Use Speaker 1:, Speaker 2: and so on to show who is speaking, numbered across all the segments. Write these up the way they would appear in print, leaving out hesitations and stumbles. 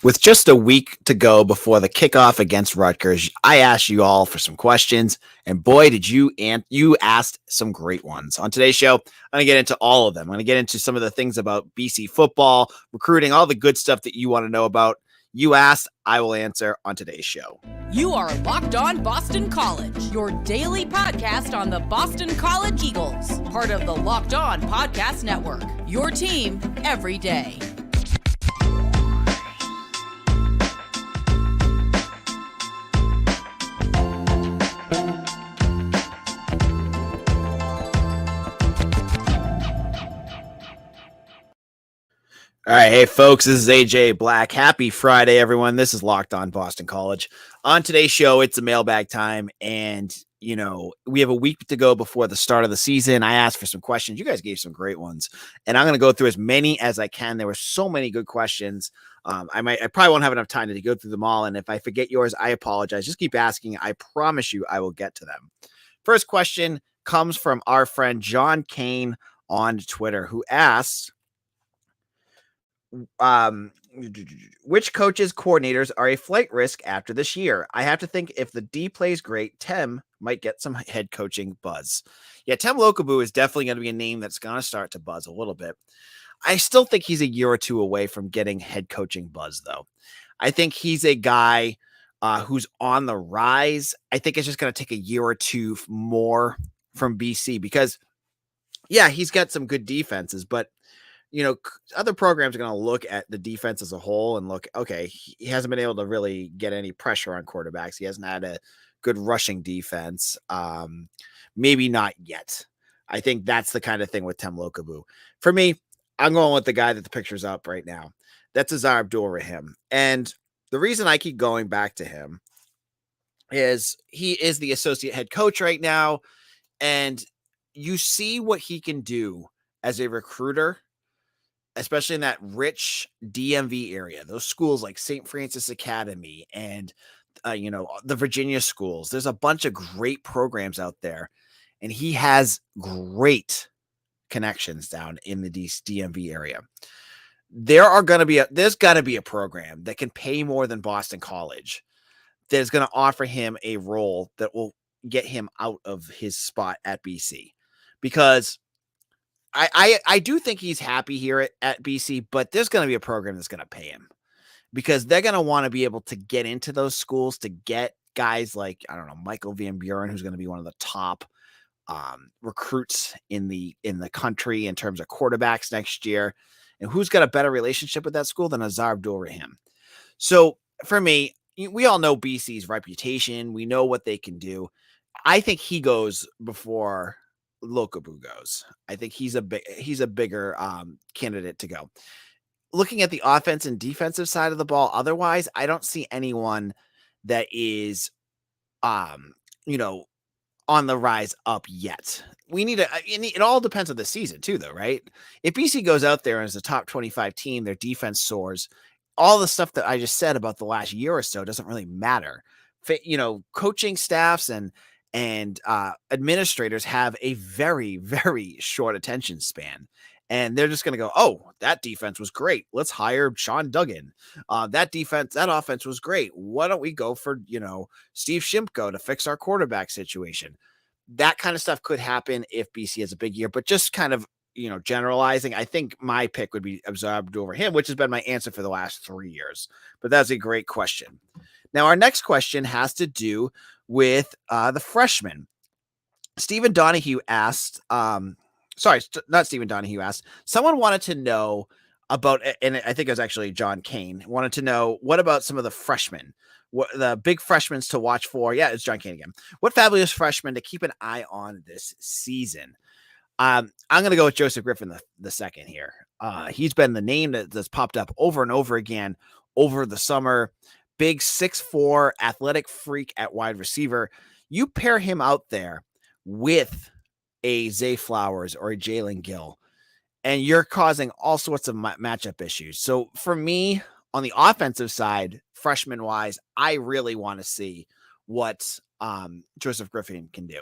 Speaker 1: With just a week to go before the kickoff against Rutgers, I asked you all for some questions, and boy, did you asked some great ones. On today's show, I'm going to get into all of them. I'm going to get into some of the things about BC football, recruiting, all the good stuff that you want to know about. You asked, I will answer on today's show.
Speaker 2: You are Locked On Boston College, your daily podcast on the Boston College Eagles, part of the Locked On Podcast Network, your team every day.
Speaker 1: All right, hey folks, this is AJ Black. Happy Friday, everyone. This is Locked On Boston College. On today's show, it's a mailbag time, and we have a week to go before the start of the season. I asked for some questions. You guys gave some great ones, and I'm going to go through as many as I can. There were so many good questions. I probably won't have enough time to go through them all, and if I forget yours, I apologize. Just keep asking. I promise you, I will get to them. First question comes from our friend John Kane on Twitter, who asks, which coaches coordinators are a flight risk after this year? I have to think if the D plays great, Tem might get some head coaching buzz. Yeah, Tem Lokabu is definitely going to be a name that's going to start to buzz a little bit. I still think he's a year or two away from getting head coaching buzz, though. I think he's a guy who's on the rise. I think it's just going to take a year or two more from BC because, yeah, he's got some good defenses, but other programs are going to look at the defense as a whole and look, okay, he hasn't been able to really get any pressure on quarterbacks. He hasn't had a good rushing defense. Maybe not yet. I think that's the kind of thing with Tem Lokabu. For me, I'm going with the guy that the picture's up right now. That's Azar Abdul-Rahim. And the reason I keep going back to him is he is the associate head coach right now. And you see what he can do as a recruiter, especially in that rich DMV area, those schools like St. Francis Academy and, the Virginia schools. There's a bunch of great programs out there, and he has great connections down in the DMV area. There's got to be a program that can pay more than Boston College that is going to offer him a role that will get him out of his spot at BC, because I do think he's happy here at BC, but there's going to be a program that's going to pay him because they're going to want to be able to get into those schools to get guys like, I don't know, Michael Van Buren, who's going to be one of the top recruits in the country in terms of quarterbacks next year. And who's got a better relationship with that school than Azar Abdul-Rahim? So for me, we all know BC's reputation. We know what they can do. I think he goes before Lokabu goes. I think he's a bigger candidate to go. Looking at the offense and defensive side of the ball, otherwise, I don't see anyone that is, on the rise up yet. It all depends on the season too, though, right? If BC goes out there as a top 25 team, their defense soars. All the stuff that I just said about the last year or so doesn't really matter. Coaching staffs and administrators have a very, very short attention span. And they're just going to go, oh, that defense was great. Let's hire Sean Duggan. That offense was great. Why don't we go for, Steve Shimko to fix our quarterback situation? That kind of stuff could happen if BC has a big year, but just kind of, generalizing, I think my pick would be Azar Abdul-Rahim, which has been my answer for the last 3 years. But that's a great question. Now, our next question has to do with the freshmen. Stephen Donahue asked, not Stephen Donahue asked, someone wanted to know about, and I think it was actually John Kane, wanted to know, what about some of the freshmen? What the big freshmen to watch for? Yeah, it's John Kane again. What fabulous freshmen to keep an eye on this season? I'm going to go with Joseph Griffin the second here. He's been the name that's popped up over and over again over the summer. Big 6'4" athletic freak at wide receiver. You pair him out there with a Zay Flowers or a Jalen Gill, and you're causing all sorts of matchup issues. So for me, on the offensive side, freshman-wise, I really want to see what Joseph Griffin can do.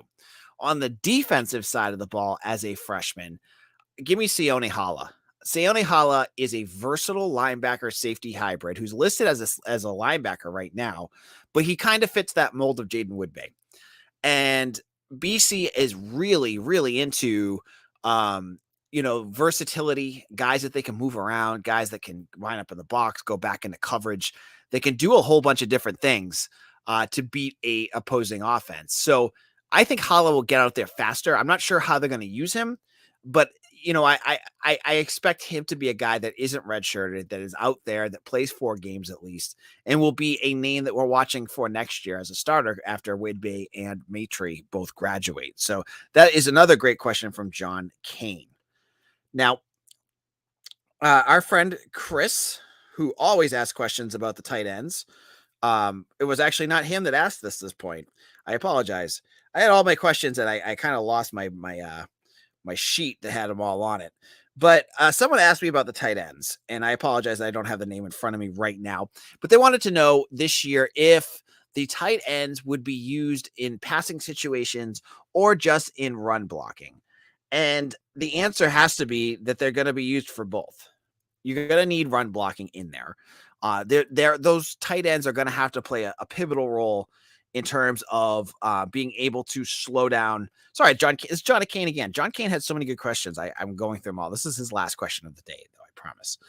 Speaker 1: On the defensive side of the ball as a freshman, give me Sione Hala. Sione Hala is a versatile linebacker safety hybrid who's listed as a linebacker right now, but he kind of fits that mold of Jaden Woodbay. And BC is really, really into, versatility, guys that they can move around, guys that can line up in the box, go back into coverage. They can do a whole bunch of different things to beat a opposing offense. So I think Hala will get out there faster. I'm not sure how they're going to use him, but I expect him to be a guy that isn't redshirted, that is out there, that plays 4 games at least, and will be a name that we're watching for next year as a starter after Woodbay and Maitre both graduate. So that is another great question from John Kane. Now, our friend Chris, who always asks questions about the tight ends, it was actually not him that asked this point. I apologize. I had all my questions and I kind of lost my sheet that had them all on it. But someone asked me about the tight ends, and I apologize. I don't have the name in front of me right now, but they wanted to know this year if the tight ends would be used in passing situations or just in run blocking. And the answer has to be that they're going to be used for both. You're going to need run blocking in there. Those tight ends are going to have to play a pivotal role in terms of being able to slow down. Sorry, it's John Kane again. John Kane had so many good questions. I'm going through them all. This is his last question of the day, though, I promise.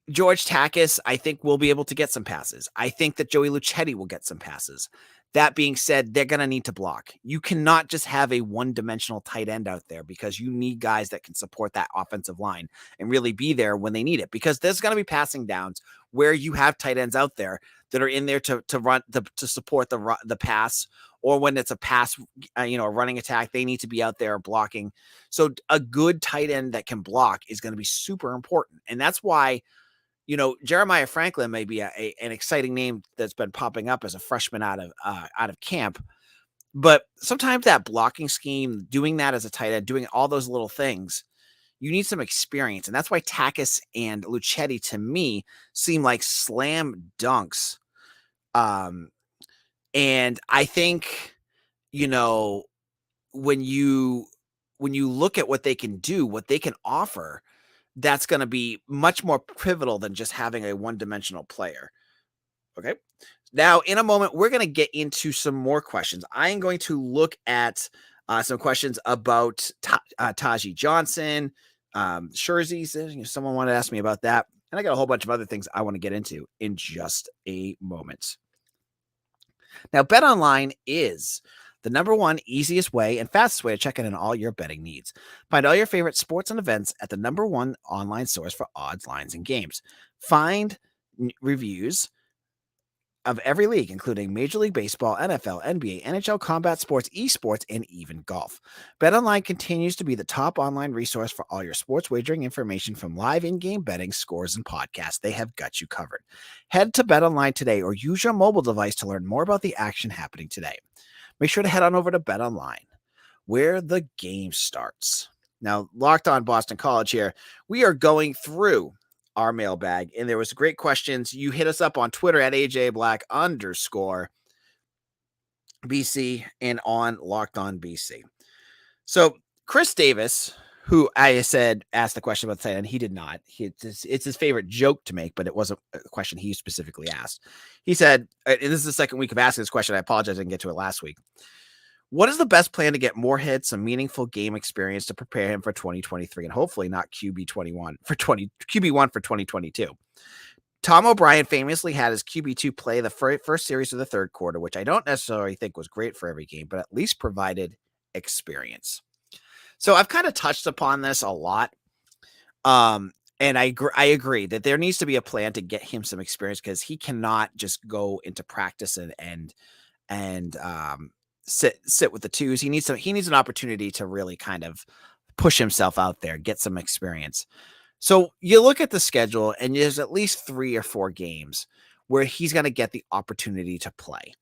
Speaker 1: George Takis, I think, will be able to get some passes. I think that Joey Luchetti will get some passes. That being said, they're going to need to block. You cannot just have a one-dimensional tight end out there because you need guys that can support that offensive line and really be there when they need it, because there's going to be passing downs where you have tight ends out there that are in there to run to support the pass, or when it's a pass, a running attack, they need to be out there blocking. So a good tight end that can block is going to be super important. And that's why, Jeremiah Franklin may be an exciting name that's been popping up as a freshman out of camp. But sometimes that blocking scheme, doing that as a tight end, doing all those little things, you need some experience. And that's why Takis and Luchetti, to me, seem like slam dunks. And I think, when you look at what they can do, what they can offer, that's going to be much more pivotal than just having a one-dimensional player. Okay. Now, in a moment, we're going to get into some more questions. I am going to look at some questions about Taji Johnson, Scherzies. Someone wanted to ask me about that. And I got a whole bunch of other things I want to get into in just a moment. Now, BetOnline is the number one easiest way and fastest way to check in on all your betting needs. Find all your favorite sports and events at the number one online source for odds, lines, and games. Find reviews of every league, including Major League Baseball, NFL, NBA, NHL, combat sports, esports, and even golf. BetOnline continues to be the top online resource for all your sports wagering information, from live in-game betting, scores, and podcasts. They have got you covered. Head to BetOnline today or use your mobile device to learn more about the action happening today. Make sure to head on over to BetOnline, where the game starts. Now, Locked On Boston College here. We are going through our mailbag, and there was great questions. You hit us up on Twitter at AJ_BC and on Locked On BC. So Chris Davis, who I said asked the question about the tight end, he did not. It's his favorite joke to make, but it wasn't a question he specifically asked. He said, and this is the second week of asking this question. I apologize I didn't get to it last week. What is the best plan to get Morehead some meaningful game experience to prepare him for 2023 and hopefully not QB1 for 2022? Tom O'Brien famously had his QB2 play the first series of the third quarter, which I don't necessarily think was great for every game, but at least provided experience. So I've kind of touched upon this a lot. And I agree that there needs to be a plan to get him some experience, because he cannot just go into practice and sit with the twos. He needs an opportunity to really kind of push himself out there, get some experience. So you look at the schedule and there's at least 3 or 4 games where he's going to get the opportunity to play.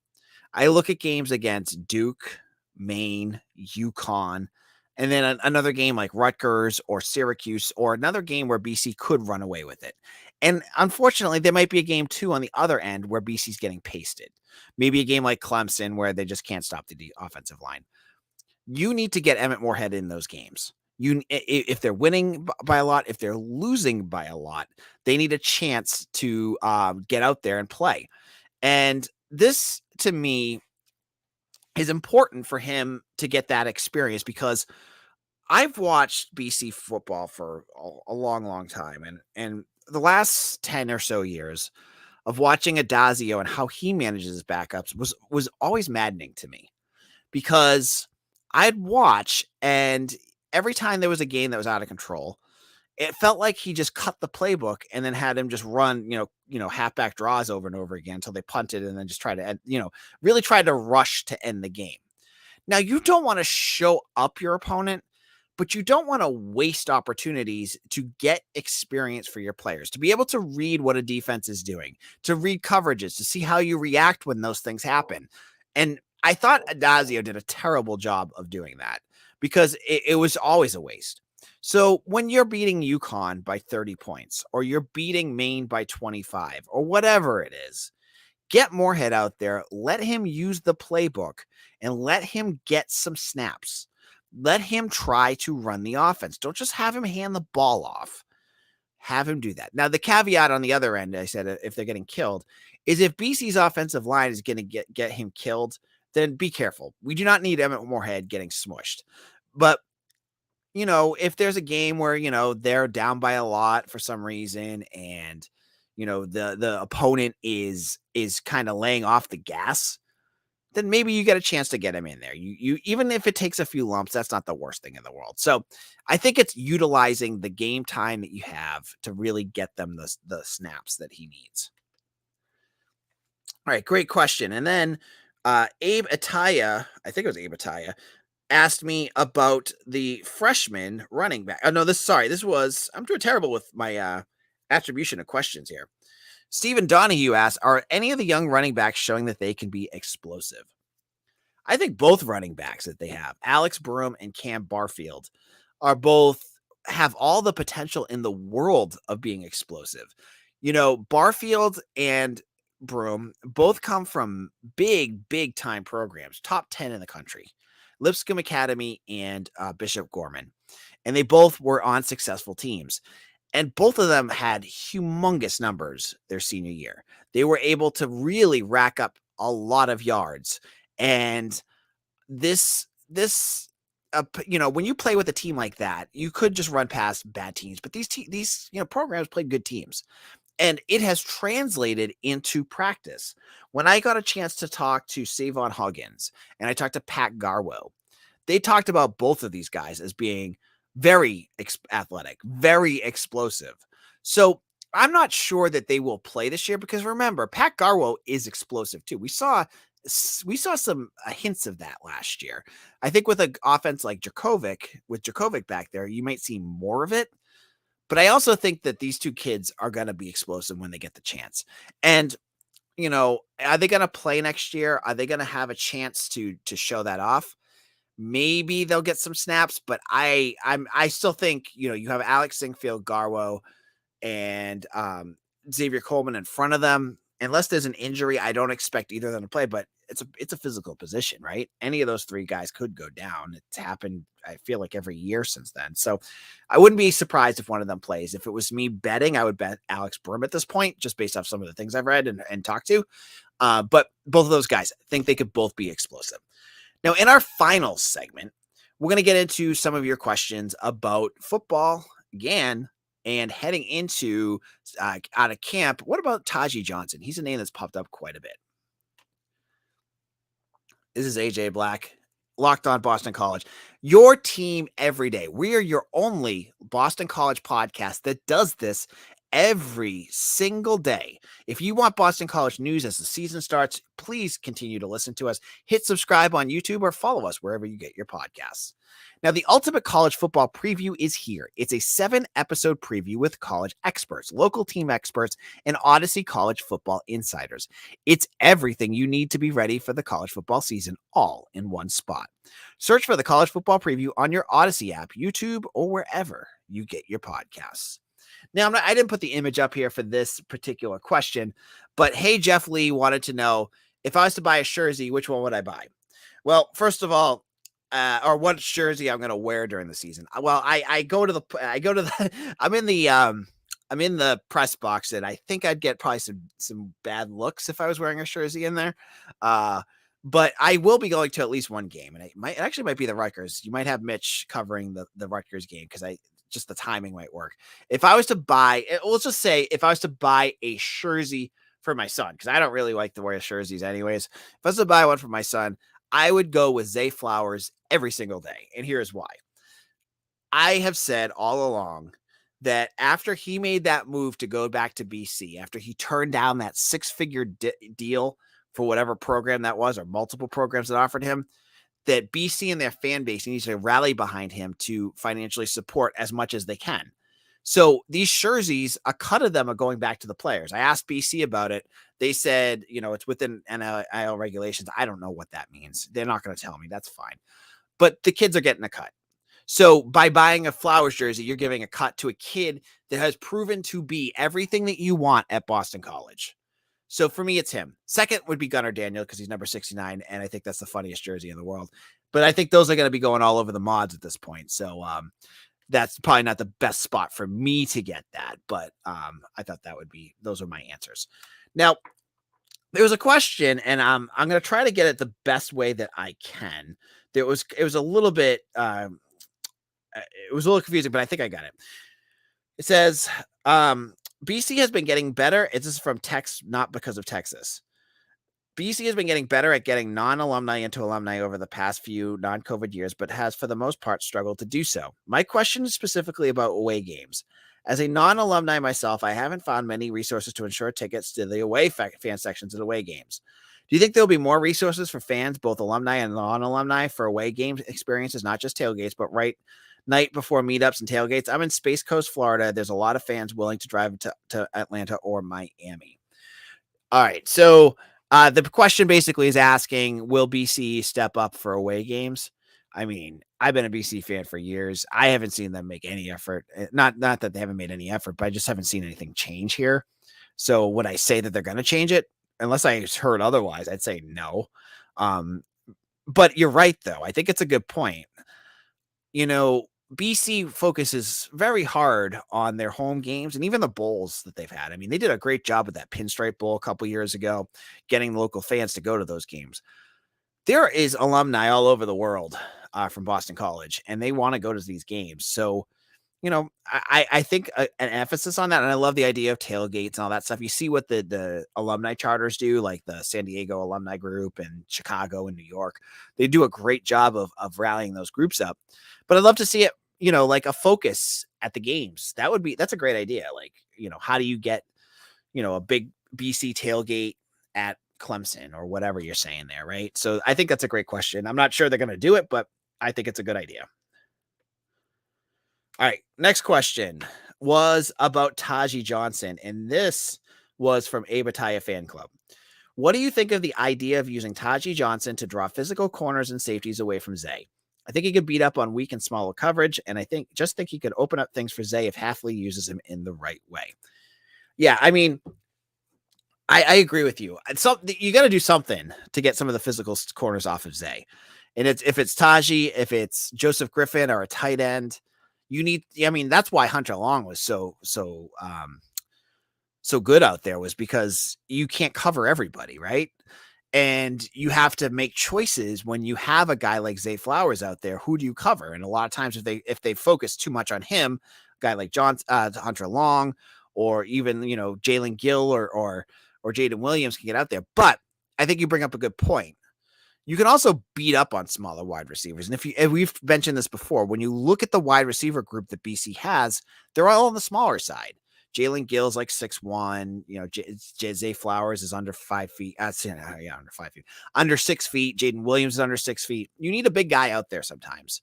Speaker 1: I look at games against Duke, Maine, UConn, and then another game like Rutgers or Syracuse, or another game where BC could run away with it. And unfortunately, there might be a game too on the other end where BC's getting pasted. Maybe a game like Clemson where they just can't stop the offensive line. You need to get Emmett Morehead in those games. If they're winning by a lot, if they're losing by a lot, they need a chance to get out there and play. And this, to me, is important for him to get that experience, because I've watched BC football for a long, long time, and the last 10 or so years of watching Adazio and how he manages his backups was always maddening to me, because I'd watch, and every time there was a game that was out of control, it felt like he just cut the playbook and then had him just run, halfback draws over and over again until they punted, and then just try to end, really tried to rush to end the game. Now, you don't want to show up your opponent, but you don't want to waste opportunities to get experience for your players, to be able to read what a defense is doing, to read coverages, to see how you react when those things happen. And I thought Adazio did a terrible job of doing that, because it was always a waste. So when you're beating UConn by 30 points, or you're beating Maine by 25, or whatever it is, get Morehead out there, let him use the playbook, and let him get some snaps. Let him try to run the offense. Don't just have him hand the ball off. Have him do that. Now, the caveat on the other end, I said, if they're getting killed, is if BC's offensive line is going to get him killed, then be careful. We do not need Emmett Morehead getting smushed. But, if there's a game where, they're down by a lot for some reason, and, the opponent is kind of laying off the gas, then maybe you get a chance to get him in there. You even if it takes a few lumps, that's not the worst thing in the world. So I think it's utilizing the game time that you have to really get them the snaps that he needs. All right, great question. And then Abe Ataya, I think it was Abe Ataya, asked me about the freshman running back. I'm doing terrible with my attribution of questions here. Stephen Donahue asked, are any of the young running backs showing that they can be explosive? I think both running backs that they have, Alex Broom and Cam Barfield, have all the potential in the world of being explosive. Barfield and Broom both come from big time programs, top 10 in the country, Lipscomb Academy and Bishop Gorman. And they both were on successful teams. And both of them had humongous numbers their senior year. They were able to really rack up a lot of yards. And this, when you play with a team like that, you could just run past bad teams. But these programs played good teams. And it has translated into practice. When I got a chance to talk to Savon Huggins and I talked to Pat Garwo, they talked about both of these guys as being very athletic, very explosive. So I'm not sure that they will play this year, because remember, Pat Garwo is explosive too. We saw some hints of that last year. I think with an offense like Djokovic back there, you might see more of it. But I also think that these two kids are going to be explosive when they get the chance. And, are they going to play next year? Are they going to have a chance to show that off? Maybe they'll get some snaps, but I still think, you have Alex Sinkfield, Garwo, and Xavier Coleman in front of them. Unless there's an injury, I don't expect either of them to play, but it's a physical position, right? Any of those three guys could go down. It's happened, I feel like, every year since then. So I wouldn't be surprised if one of them plays. If it was me betting, I would bet Alex Broom at this point, just based off some of the things I've read and talked to. But both of those guys, I think they could both be explosive. Now, in our final segment, we're going to get into some of your questions about football again and heading into out of camp. What about Taji Johnson? He's a name that's popped up quite a bit. This is AJ Black, Locked On Boston College, your team every day. We are your only Boston College podcast that does this every single day. If you want Boston College news as the season starts, please continue to listen to us. Hit subscribe on YouTube or follow us wherever you get your podcasts. Now, the ultimate college football preview is here. It's a 7-episode preview with college experts, local team experts, and Odyssey college football insiders. It's everything you need to be ready for the college football season, all in one spot. Search for the college football preview on your Odyssey app, YouTube, or wherever you get your podcasts. Now, I didn't put the image up here for this particular question, but hey, Jeff Lee wanted to know, if I was to buy a jersey, which one would I buy? Well, first of all, or what jersey I'm going to wear during the season. Well, I'm in the press box, and I think I'd get probably some bad looks if I was wearing a jersey in there. But I will be going to at least one game, and it actually might be the Rutgers. You might have Mitch covering the Rutgers game because just the timing might work. If I was to buy, let's just say if I was to buy a jersey for my son, because I don't really like to wear jerseys anyways. If I was to buy one for my son, I would go with Zay Flowers every single day. And here's why. I have said all along that after he made that move to go back to BC, after he turned down that six-figure deal for whatever program that was, or multiple programs that offered him, that BC and their fan base needs to rally behind him to financially support as much as they can. So these jerseys, a cut of them are going back to the players. I asked BC about it. They said, it's within NIL regulations. I don't know what that means. They're not going to tell me. That's fine. But the kids are getting a cut. So by buying a Flowers jersey, you're giving a cut to a kid that has proven to be everything that you want at Boston College. So for me, it's him. Second would be Gunnar Daniel because he's number 69, and I think that's the funniest jersey in the world. But I think those are going to be going all over the mods at this point. So that's probably not the best spot for me to get that, but I thought those are my answers. Now, there was a question, and I'm going to try to get it the best way that I can. It was a little bit, it was a little confusing, but I think I got it. It says, BC has been getting better. This is from text, not because of Texas. BC has been getting better at getting non-alumni into alumni over the past few non-COVID years, but has for the most part struggled to do so. My question is specifically about away games. As a non-alumni myself, I haven't found many resources to ensure tickets to the away fan sections at away games. Do you think there'll be more resources for fans, both alumni and non-alumni, for away game experiences, not just tailgates, but right night before meetups and tailgates? I'm in Space Coast, Florida. There's a lot of fans willing to drive to Atlanta or Miami. All right, so the question basically is asking, will BC step up for away games? I mean, I've been a BC fan for years. I haven't seen them make any effort. Not that they haven't made any effort, but I just haven't seen anything change here. So would I say that they're going to change it? Unless I heard otherwise, I'd say no. But you're right, though. I think it's a good point. BC focuses very hard on their home games and even the bowls that they've had. I mean, they did a great job with that Pinstripe Bowl a couple years ago, getting the local fans to go to those games. There is alumni all over the world from Boston College, and they want to go to these games. So, I think an emphasis on that, and I love the idea of tailgates and all that stuff. You see what the alumni charters do, like the San Diego Alumni Group and Chicago and New York. They do a great job of rallying those groups up. But I'd love to see it, like a focus at the games. That's a great idea. Like, how do you get, a big BC tailgate at Clemson or whatever you're saying there, right? So I think that's a great question. I'm not sure they're going to do it, but I think it's a good idea. All right, next question was about Taji Johnson, and this was from Abataya Fan Club. What do you think of the idea of using Taji Johnson to draw physical corners and safeties away from Zay? I think he could beat up on weak and smaller coverage, and I think he could open up things for Zay if Hafley uses him in the right way. Yeah, I mean, I agree with you. You got to do something to get some of the physical corners off of Zay. And if it's Taji, if it's Joseph Griffin or a tight end, that's why Hunter Long was so good out there, was because you can't cover everybody, right? And you have to make choices when you have a guy like Zay Flowers out there. Who do you cover? And a lot of times if they focus too much on him, a guy like Hunter Long, or even, Jalen Gill or Jaden Williams can get out there. But I think you bring up a good point. You can also beat up on smaller wide receivers. And we've mentioned this before, when you look at the wide receiver group that BC has, they're all on the smaller side. Jalen Gill's like 6'1", Zay Flowers is under 5 feet. Under 5 feet, under 6 feet. Jaden Williams is under 6 feet. You need a big guy out there sometimes.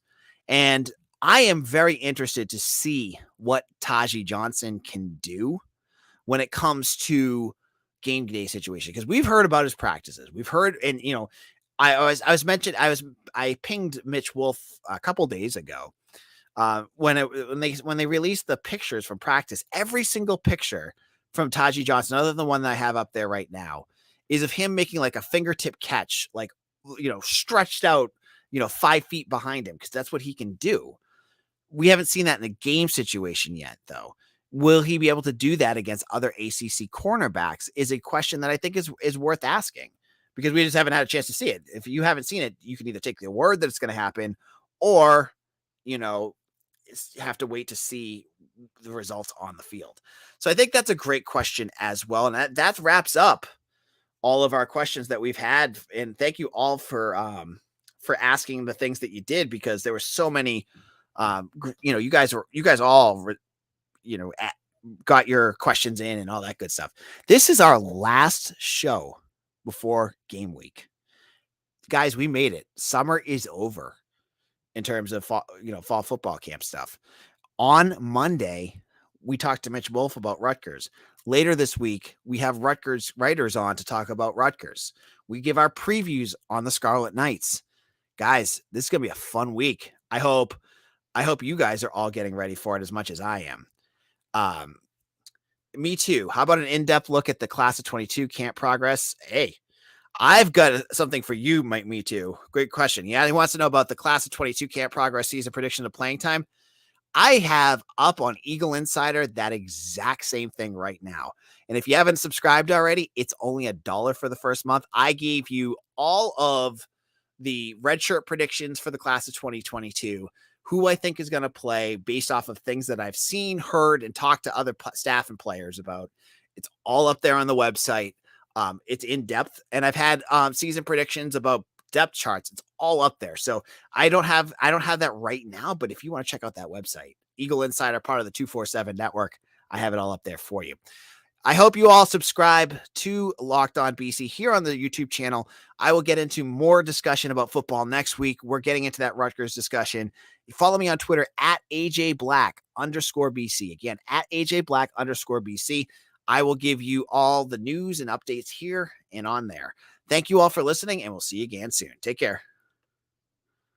Speaker 1: And I am very interested to see what Taji Johnson can do when it comes to game day situation, because we've heard about his practices. We've heard, and I pinged Mitch Wolf a couple days ago when they released the pictures from practice. Every single picture from Taji Johnson, other than the one that I have up there right now, is of him making like a fingertip catch, like, stretched out 5 feet behind him because that's what he can do. We haven't seen that in a game situation yet, though. Will he be able to do that against other ACC cornerbacks is a question that I think is worth asking because we just haven't had a chance to see it. If you haven't seen it, you can either take the word that it's going to happen or, have to wait to see the results on the field. So I think that's a great question as well. And that wraps up all of our questions that we've had. And thank you all for asking the things that you did, because there were so many, you guys all, got your questions in and all that good stuff. This is our last show before game week. Guys, we made it. Summer is over in terms of fall football camp stuff. On Monday, we talked to Mitch Wolf about Rutgers. Later this week, we have Rutgers writers on to talk about Rutgers. We give our previews on the Scarlet Knights. Guys, this is going to be a fun week. I hope you guys are all getting ready for it as much as I am. Me too. How about an in-depth look at the class of 22 camp progress? Hey, I've got something for you, Mike. Me too. Great question. Yeah, he wants to know about the class of 22 camp progress, season prediction of playing time. I have up on Eagle Insider that exact same thing right now. And if you haven't subscribed already, it's only $1 for the first month. I gave you all of the redshirt predictions for the class of 2022, who I think is going to play based off of things that I've seen, heard, and talked to other staff and players about. It's all up there on the website. It's in depth, and I've had season predictions about depth charts. It's all up there. So I don't have that right now, but if you want to check out that website, Eagle Insider, part of the 247 network, I have it all up there for you. I hope you all subscribe to Locked On BC here on the YouTube channel. I will get into more discussion about football next week. We're getting into that Rutgers discussion. Follow me on Twitter at AJBlack_BC. Again, at AJBlack_BC. I will give you all the news and updates here and on there. Thank you all for listening, and we'll see you again soon. Take care.